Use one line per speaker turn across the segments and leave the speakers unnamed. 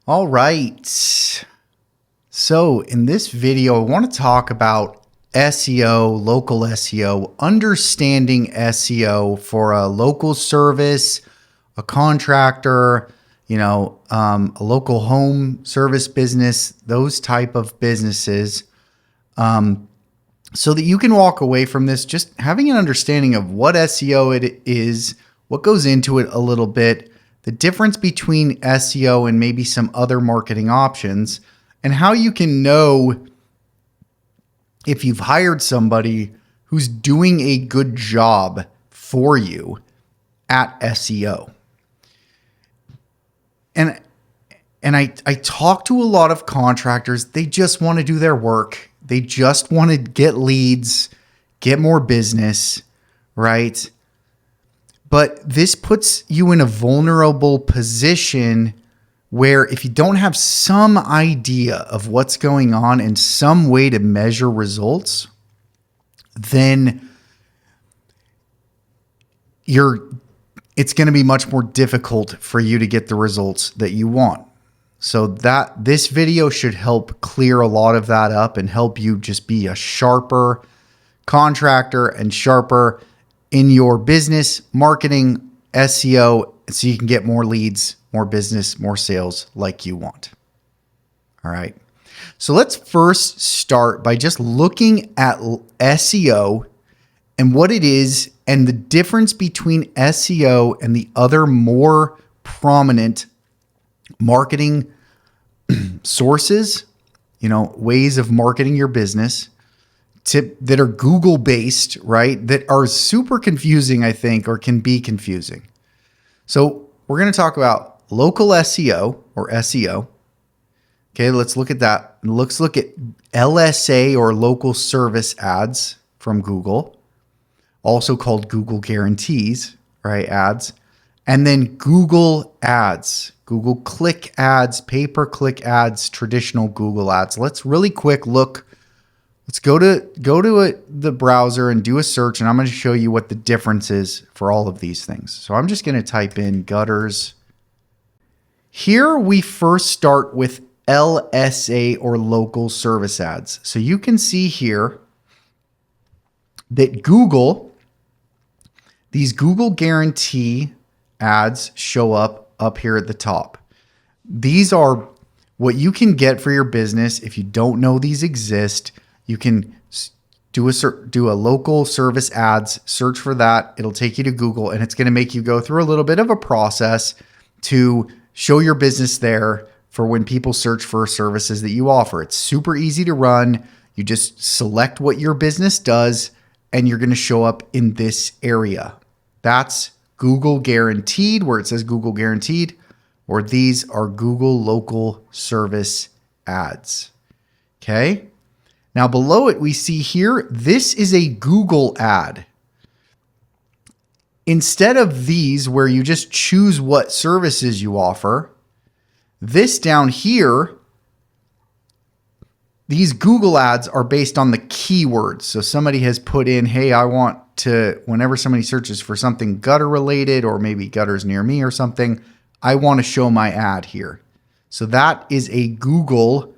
All right. So in this video, I want to talk about SEO, local SEO, understanding SEO for a local service, a contractor, a local home service business, those type of businesses, so that you can walk away from this just having an understanding of what SEO it is, what goes into it a little bit, the difference between SEO and maybe some other marketing options, and how you can know if you've hired somebody who's doing a good job for you at SEO. And I talk to a lot of contractors. They just want to do their work. They just want to get leads, get more business, right? But this puts you in a vulnerable position where if you don't have some idea of what's going on and some way to measure results, then it's going to be much more difficult for you to get the results that you want. So that this video should help clear a lot of that up and help you just be a sharper contractor and sharper in your business, marketing, SEO, so you can get more leads, more business, more sales like you want. All right. So let's first start by just looking at SEO and what it is and the difference between SEO and the other more prominent marketing sources, ways of marketing your business that are Google based, right? That are super confusing, I think, or can be confusing. So we're going to talk about local SEO or SEO. Okay, let's look at that. Let's look at LSA or local service ads from Google, also called Google guarantees, right? Ads. And then Google ads, Google click ads, pay-per-click ads, traditional Google ads. Let's really quick look. Let's go to the browser and do a search, and I'm going to show you what the difference is for all of these things. So I'm just going to type in gutters. Here we first start with LSA or local service ads. So you can see here that these Google guarantee ads show up here at the top. These are what you can get for your business. If you don't know these exist, you can do a local service ads, search for that. It'll take you to Google, and it's going to make you go through a little bit of a process to show your business there for when people search for services that you offer. It's super easy to run. You just select what your business does, and you're going to show up in this area. That's Google guaranteed, where it says Google guaranteed, or these are Google local service ads. Okay. Now below it, we see here, this is a Google ad. Instead of these where you just choose what services you offer, this down here, these Google ads are based on the keywords. So somebody has put in, hey, I want to, whenever somebody searches for something gutter related or maybe gutters near me or something, I want to show my ad here. So that is a Google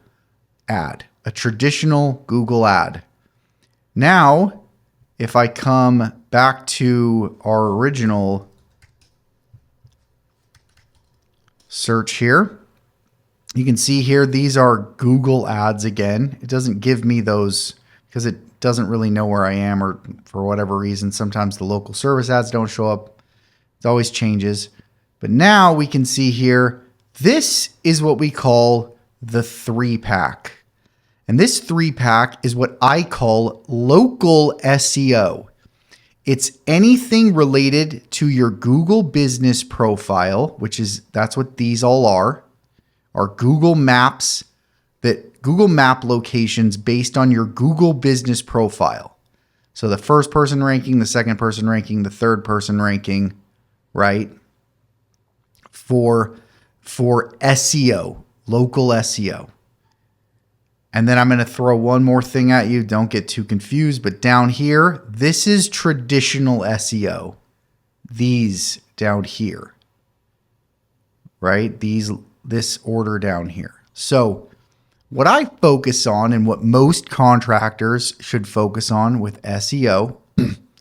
ad, a traditional Google ad. Now, if I come back to our original search here, you can see here, these are Google ads again. It doesn't give me those because it doesn't really know where I am, or for whatever reason, sometimes the local service ads don't show up. It always changes. But now we can see here, this is what we call the 3-pack. And this 3-pack is what I call local SEO. It's anything related to your Google business profile, that's what these all are Google Maps, that Google Map locations based on your Google business profile. So the first person ranking, the second person ranking, the third person ranking, right? For SEO, local SEO. And then I'm going to throw one more thing at you. Don't get too confused, but down here, this is traditional SEO. These down here, right? These this order down here. So what I focus on and what most contractors should focus on with SEO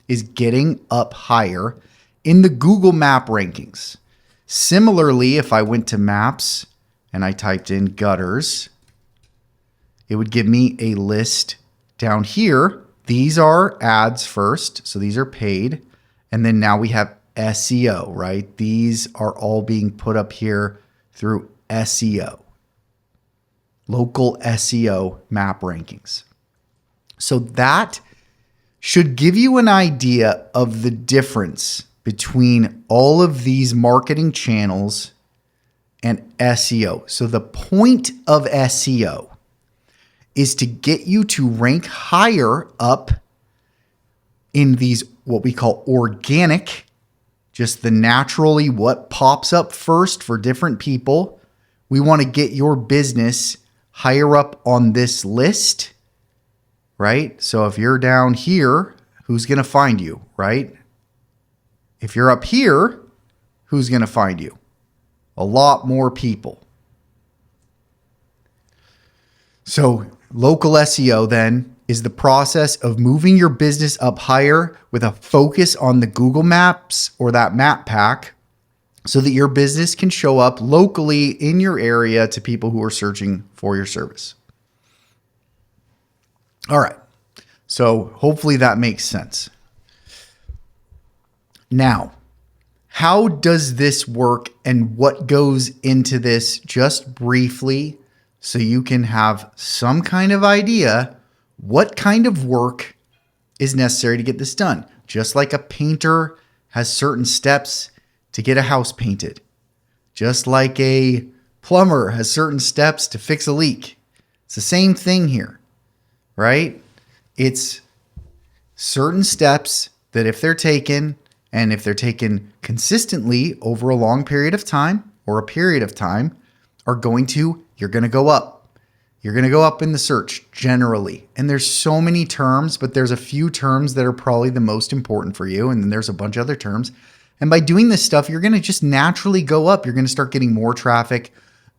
is getting up higher in the Google map rankings. Similarly, if I went to maps and I typed in gutters, it would give me a list down here. These are ads first, so these are paid. And then now we have SEO, right? These are all being put up here through SEO, local SEO map rankings. So that should give you an idea of the difference between all of these marketing channels and SEO. So the point of SEO is to get you to rank higher up in these, what we call organic, just the naturally what pops up first for different people. We want to get your business higher up on this list, right? So if you're down here, who's going to find you, right? If you're up here, who's going to find you? A lot more people. So local SEO then is the process of moving your business up higher with a focus on the Google Maps or that map pack so that your business can show up locally in your area to people who are searching for your service. All right. So hopefully that makes sense. Now, how does this work and what goes into this just briefly so you can have some kind of idea what kind of work is necessary to get this done? Just like a painter has certain steps to get a house painted. Just like a plumber has certain steps to fix a leak. It's the same thing here, right? It's certain steps that if they're taken, and if they're taken consistently over a long period of time or a period of time, you're going to go up. You're going to go up in the search generally. And there's so many terms, but there's a few terms that are probably the most important for you. And then there's a bunch of other terms. And by doing this stuff, you're going to just naturally go up. You're going to start getting more traffic.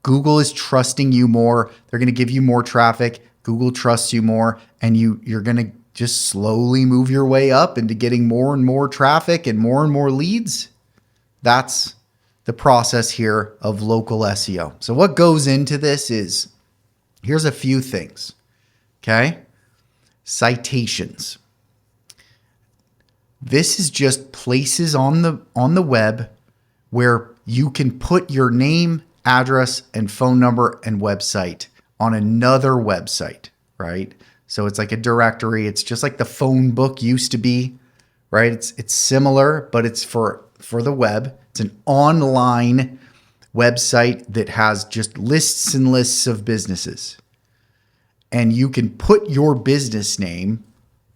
Google is trusting you more. They're going to give you more traffic. Google trusts you more. And you're going to just slowly move your way up into getting more and more traffic and more leads. That's the process here of local SEO. So what goes into this is, here's a few things, okay? Citations. This is just places on the web where you can put your name, address, and phone number and website on another website, right? So it's like a directory. It's just like the phone book used to be, right? It's similar, but it's for the web. It's an online website that has just lists and lists of businesses. And you can put your business name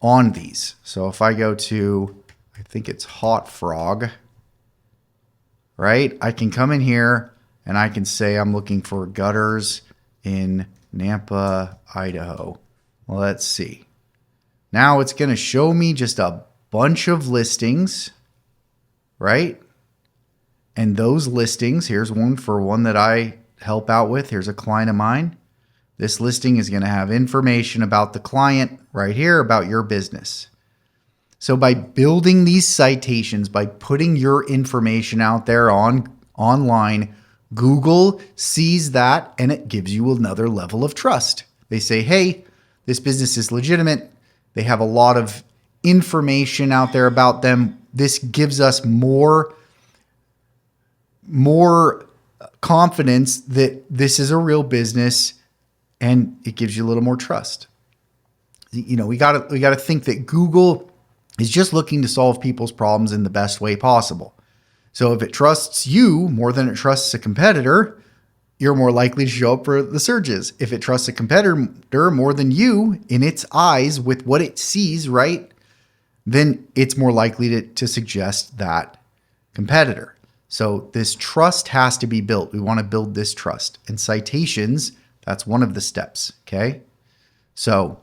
on these. So if I go to, I think it's Hot Frog, right? I can come in here and I can say I'm looking for gutters in Nampa, Idaho. Well, let's see. Now it's going to show me just a bunch of listings, right? And those listings, here's one for one that I help out with. Here's a client of mine. This listing is going to have information about the client right here, about your business. So by building these citations, by putting your information out there online, Google sees that and it gives you another level of trust. They say, hey, this business is legitimate. They have a lot of information out there about them. This gives us more confidence that this is a real business, and it gives you a little more trust. You know, we got to think that Google is just looking to solve people's problems in the best way possible. So if it trusts you more than it trusts a competitor, you're more likely to show up for the searches. If it trusts a competitor more than you in its eyes with what it sees, right, then it's more likely to suggest that competitor. So this trust has to be built. We want to build this trust. And citations, that's one of the steps, okay? So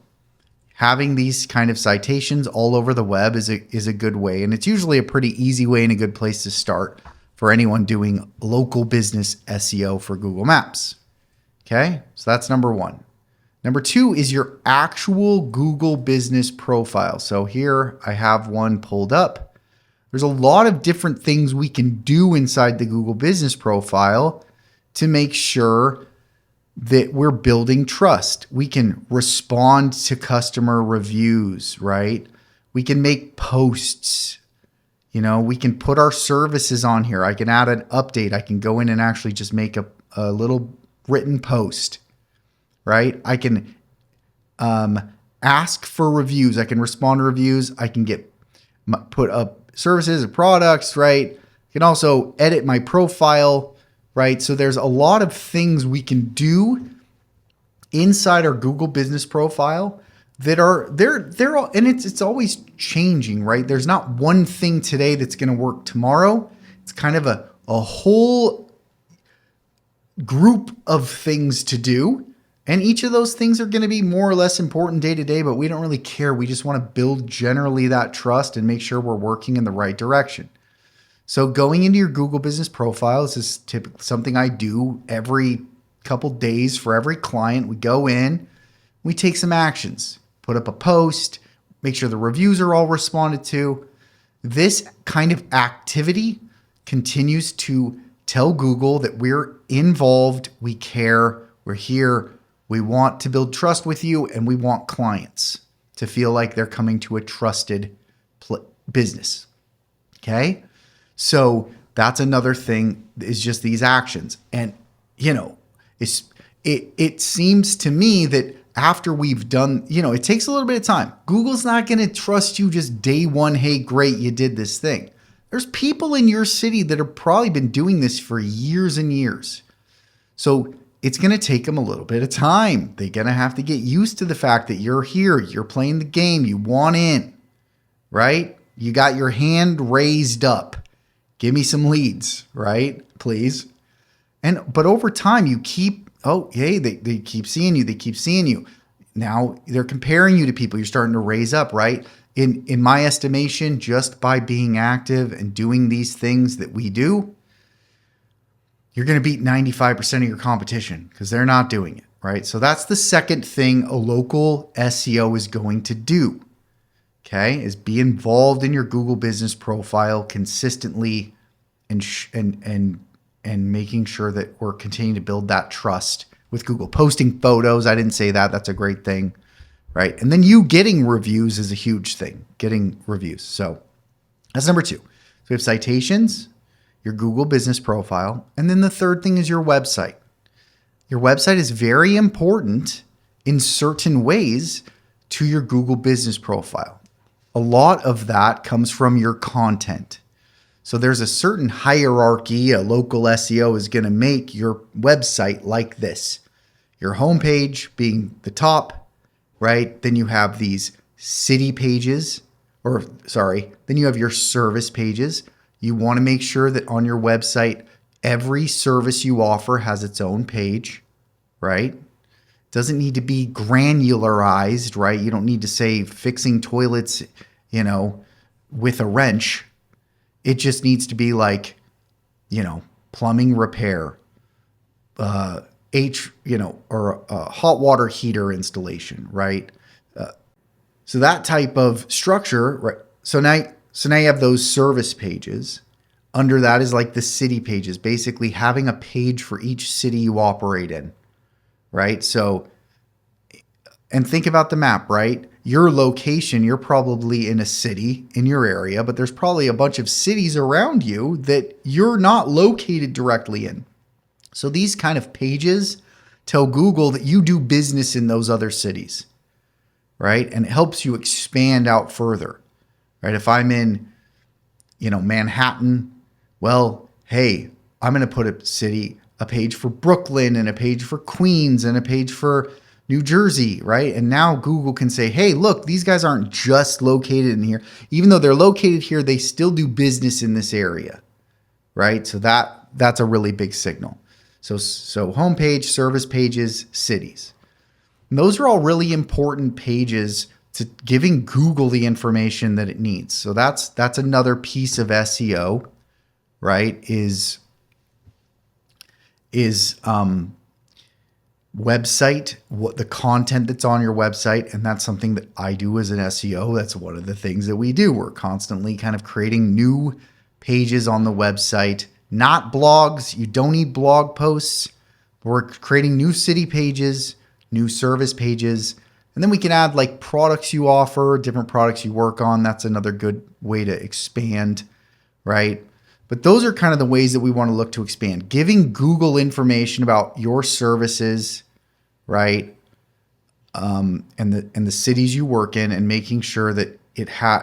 having these kind of citations all over the web is a good way. And it's usually a pretty easy way and a good place to start. for anyone doing local business SEO for Google Maps. Okay, so that's number one. Number two is your actual Google business profile. So here I have one pulled up. There's a lot of different things we can do inside the Google business profile to make sure that we're building trust. We can respond to customer reviews, right? We can make posts. We can put our services on here. I can add an update. I can go in and actually just make a little written post, right? I can ask for reviews. I can respond to reviews. I can put up services and products, right? I can also edit my profile, right? So there's a lot of things we can do inside our Google business profile that are they're all, and it's always changing, right? There's not one thing today that's going to work tomorrow. It's kind of a whole group of things to do. And each of those things are going to be more or less important day to day, but we don't really care. We just want to build generally that trust and make sure we're working in the right direction. So going into your Google business profile, this is typically something I do every couple days for every client. We go in, we take some actions, put up a post, make sure the reviews are all responded to. This kind of activity continues to tell Google that we're involved, we care, we're here, we want to build trust with you, and we want clients to feel like they're coming to a trusted business. Okay? So that's another thing, is just these actions. And, it seems to me that after we've done, it takes a little bit of time. Google's not going to trust you just day one. Hey, great, you did this thing. There's people in your city that have probably been doing this for years and years. So it's going to take them a little bit of time. They're going to have to get used to the fact that you're here, you're playing the game, you want in, right? You got your hand raised up. Give me some leads, right? Please. But over time, you keep, they keep seeing you. They keep seeing you. Now they're comparing you to people. You're starting to raise up, right? In my estimation, just by being active and doing these things that we do, you're going to beat 95% of your competition because they're not doing it, right? So that's the second thing a local SEO is going to do. Okay, is be involved in your Google business profile consistently and making sure that we're continuing to build that trust with Google. Posting photos, I didn't say that. That's a great thing, right? And then you getting reviews is a huge thing, getting reviews. So that's number two. So we have citations, your Google business profile, and then the third thing is your website. Your website is very important in certain ways to your Google business profile. A lot of that comes from your content. So there's a certain hierarchy a local SEO is going to make your website like this. Your homepage being the top, right? Then you have these city pages, then you have your service pages. You want to make sure that on your website, every service you offer has its own page, right? Doesn't need to be granularized, right? You don't need to say fixing toilets, with a wrench. It just needs to be like, plumbing repair, or a hot water heater installation, right? So that type of structure, right? So now you have those service pages. Under that is like the city pages, basically having a page for each city you operate in, right? So, and think about the map, right? Your location, you're probably in a city in your area, but there's probably a bunch of cities around you that you're not located directly in. So these kind of pages tell Google that you do business in those other cities, right? And it helps you expand out further, right? If I'm in, Manhattan, well, hey, I'm going to put a page for Brooklyn and a page for Queens and a page for New Jersey, right? And now Google can say, hey, look, these guys aren't just located in here. Even though they're located here, they still do business in this area, right? So that's a really big signal. So homepage, service pages, cities. And those are all really important pages to giving Google the information that it needs. So that's another piece of SEO, right, is website, what the content that's on your website. And that's something that I do as an SEO. That's one of the things that we do. We're constantly kind of creating new pages on the website, not blogs. You don't need blog posts. We're creating new city pages, new service pages, and then we can add like products you offer, different products you work on. That's another good way to expand, right? But those are kind of the ways that we want to look to expand. Giving Google information about your services, right? And the cities you work in, and making sure that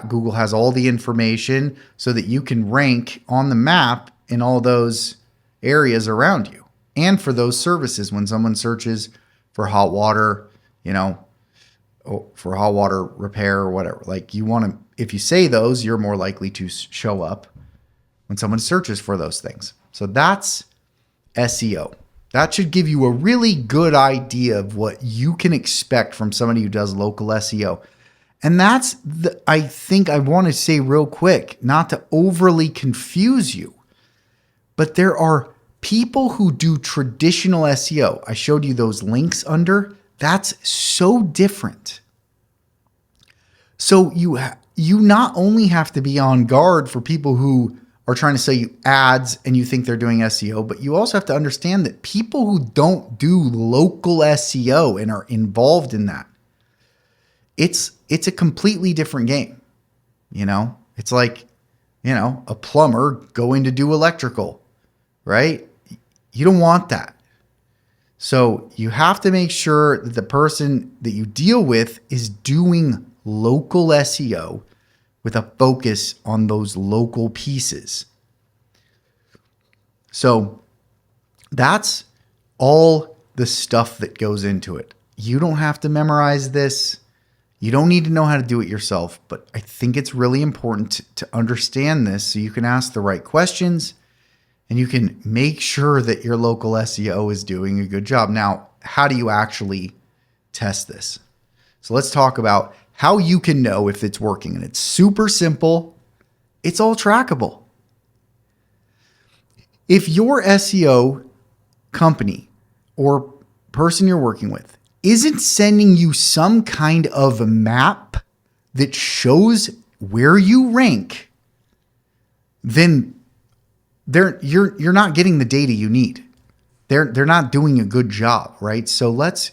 Google has all the information so that you can rank on the map in all those areas around you. And for those services, when someone searches for hot water, for hot water repair or whatever, like you want to, if you say those, you're more likely to show up when someone searches for those things. So that's SEO. That should give you a really good idea of what you can expect from somebody who does local SEO. And that's I think I want to say real quick, not to overly confuse you, but there are people who do traditional SEO. I showed you those links under. That's so different. So you not only have to be on guard for people who are trying to sell you ads and you think they're doing SEO, but you also have to understand that people who don't do local SEO and are involved in that, it's a completely different game. It's like, a plumber going to do electrical, right? You don't want that. So you have to make sure that the person that you deal with is doing local SEO with a focus on those local pieces. So that's all the stuff that goes into it. You don't have to memorize this. You don't need to know how to do it yourself, but I think it's really important to understand this so you can ask the right questions and you can make sure that your local SEO is doing a good job. Now, how do you actually test this? So let's talk about how you can know if it's working. And it's super simple. It's all trackable. If your SEO company or person you're working with isn't sending you some kind of a map that shows where you rank, then you're not getting the data you need. They're not doing a good job, right? So let's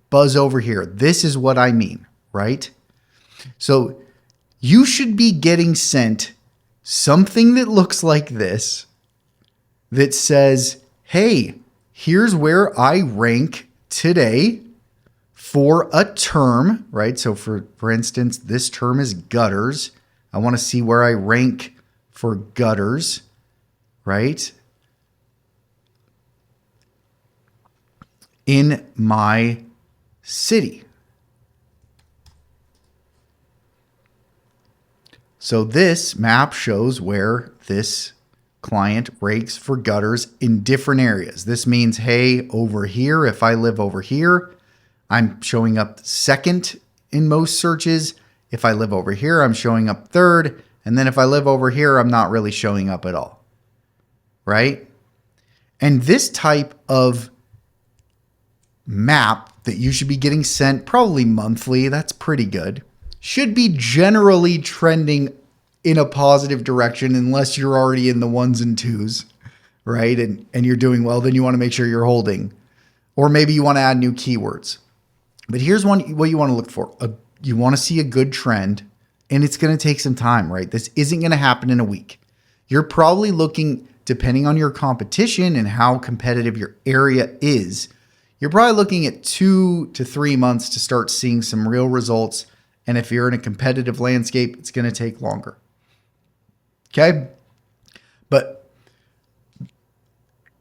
buzz over here. This is what I mean, right? So you should be getting sent something that looks like this that says, hey, here's where I rank today for a term, right? So for instance, this term is gutters. I want to see where I rank for gutters, right? In my city. So this map shows where this client ranks for gutters in different areas. This means, hey, over here, if I live over here, I'm showing up second in most searches. If I live over here, I'm showing up third. And then if I live over here, I'm not really showing up at all, right? And this type of map that you should be getting sent probably monthly, that's pretty good, should be generally trending in a positive direction unless you're already in the ones and twos, right? And you're doing well, then you want to make sure you're holding. Or maybe you want to add new keywords. But here's what you want to look for. You want to see a good trend, and it's going to take some time, right? This isn't going to happen in a week. You're probably looking, depending on your competition and how competitive your area is, you're probably looking at 2 to 3 months to start seeing some real results. And if you're in a competitive landscape, it's going to take longer. Okay? But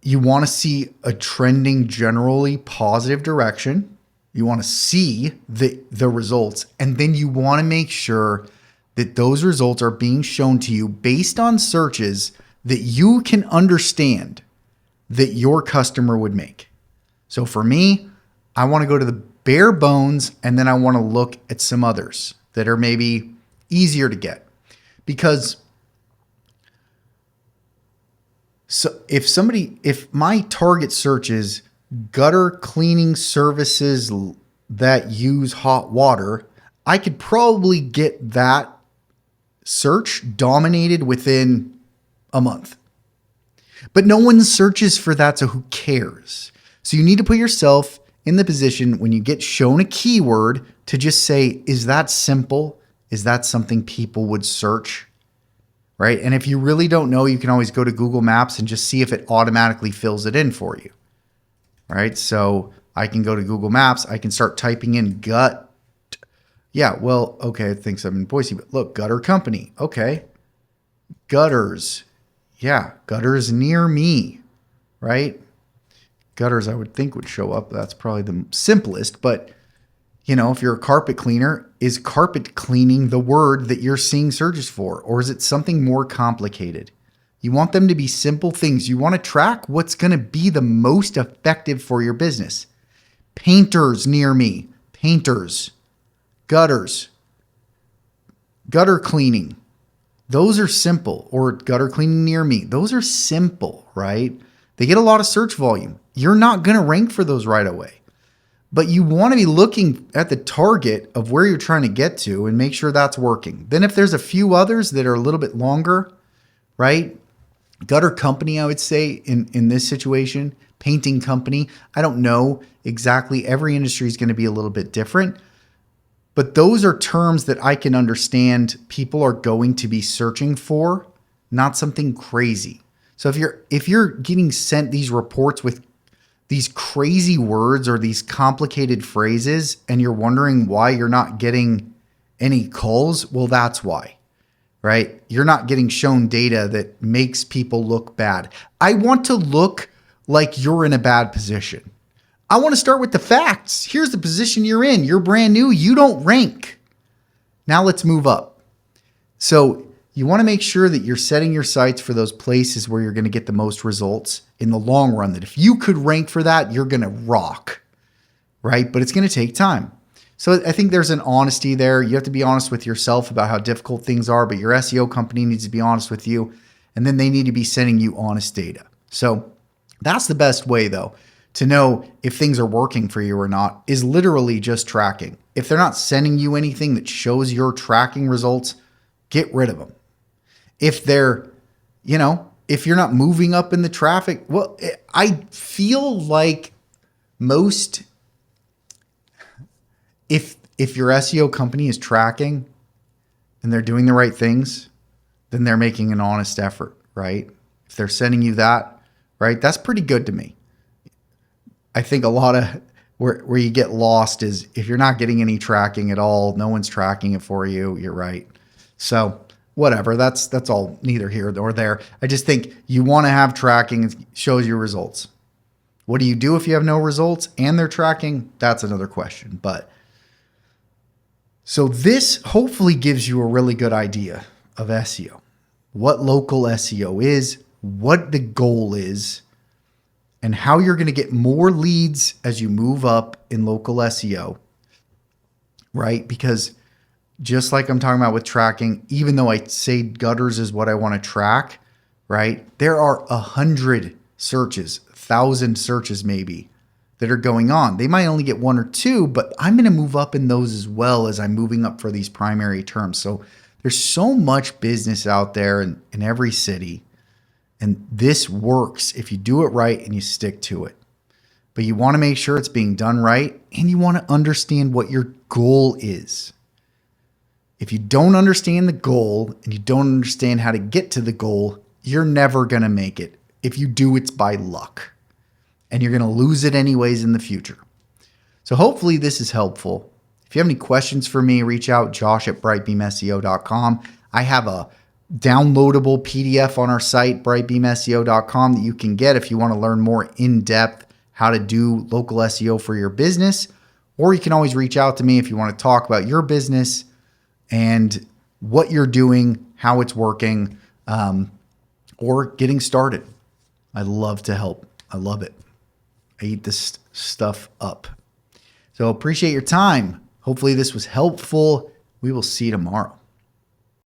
you want to see a trending, generally positive direction. You want to see the results. And then you want to make sure that those results are being shown to you based on searches that you can understand that your customer would make. So for me, I want to go to the bare bones, and then I want to look at some others that are maybe easier to get. Because So if my target search is gutter cleaning services that use hot water, I could probably get that search dominated within a month. But no one searches for that, so who cares? So you need to put yourself in the position when you get shown a keyword to just say, is that simple? Is that something people would search? Right? And if you really don't know, you can always go to Google Maps and just see if it automatically fills it in for you. Right? So I can go to Google Maps. I can start typing in gut. Yeah, well, okay, it thinks I'm in Boise, but look, gutter company. Okay. Gutters. Yeah, gutters near me. Right? Gutters, I would think, would show up. That's probably the simplest. But, if you're a carpet cleaner, is carpet cleaning the word that you're seeing searches for? Or is it something more complicated? You want them to be simple things. You want to track what's going to be the most effective for your business. Painters near me. Painters. Gutters. Gutter cleaning. Those are simple. Or gutter cleaning near me. Those are simple, right? They get a lot of search volume. You're not going to rank for those right away. But you want to be looking at the target of where you're trying to get to and make sure that's working. Then if there's a few others that are a little bit longer, right? Gutter company, I would say in this situation, painting company. I don't know exactly. Every industry is going to be a little bit different. But those are terms that I can understand people are going to be searching for, not something crazy. So if you're getting sent these reports with these crazy words or these complicated phrases and you're wondering why you're not getting any calls, well, that's why, right? You're not getting shown data that makes people look bad. I want to look like you're in a bad position. I want to start with the facts. Here's the position you're in. You're brand new. You don't rank. Now let's move up. So you want to make sure that you're setting your sights for those places where you're going to get the most results in the long run, that if you could rank for that, you're going to rock, right? But it's going to take time. So I think there's an honesty there. You have to be honest with yourself about how difficult things are, but your SEO company needs to be honest with you, and then they need to be sending you honest data. So that's the best way, though, to know if things are working for you or not, is literally just tracking. If they're not sending you anything that shows your tracking results, get rid of them. If they're, if you're not moving up in the traffic, well, I feel like if your SEO company is tracking and they're doing the right things, then they're making an honest effort, right? If they're sending you that, right, that's pretty good to me. I think a lot of where you get lost is if you're not getting any tracking at all, no one's tracking it for you, you're right. So whatever, that's all neither here nor there. I just think you want to have tracking. It shows your results. What do you do if you have no results and they're tracking? That's another question. But so this hopefully gives you a really good idea of SEO, what local SEO is, what the goal is, and how you're going to get more leads as you move up in local SEO, right? Because just like I'm talking about with tracking, even though I say gutters is what I want to track, right? There are 100 searches, 1,000 searches maybe that are going on. They might only get 1 or 2, but I'm going to move up in those as well as I'm moving up for these primary terms. So there's so much business out there in every city. And this works if you do it right and you stick to it. But you want to make sure it's being done right, and you want to understand what your goal is. If you don't understand the goal and you don't understand how to get to the goal, you're never going to make it. If you do, it's by luck. And you're going to lose it anyways in the future. So hopefully this is helpful. If you have any questions for me, reach out, josh@brightbeamseo.com. I have a downloadable PDF on our site, brightbeamseo.com, that you can get if you want to learn more in depth how to do local SEO for your business. Or you can always reach out to me if you want to talk about your business and what you're doing, how it's working, or getting started. I love to help. I love it. I eat this stuff up. So appreciate your time. Hopefully this was helpful. We will see you tomorrow.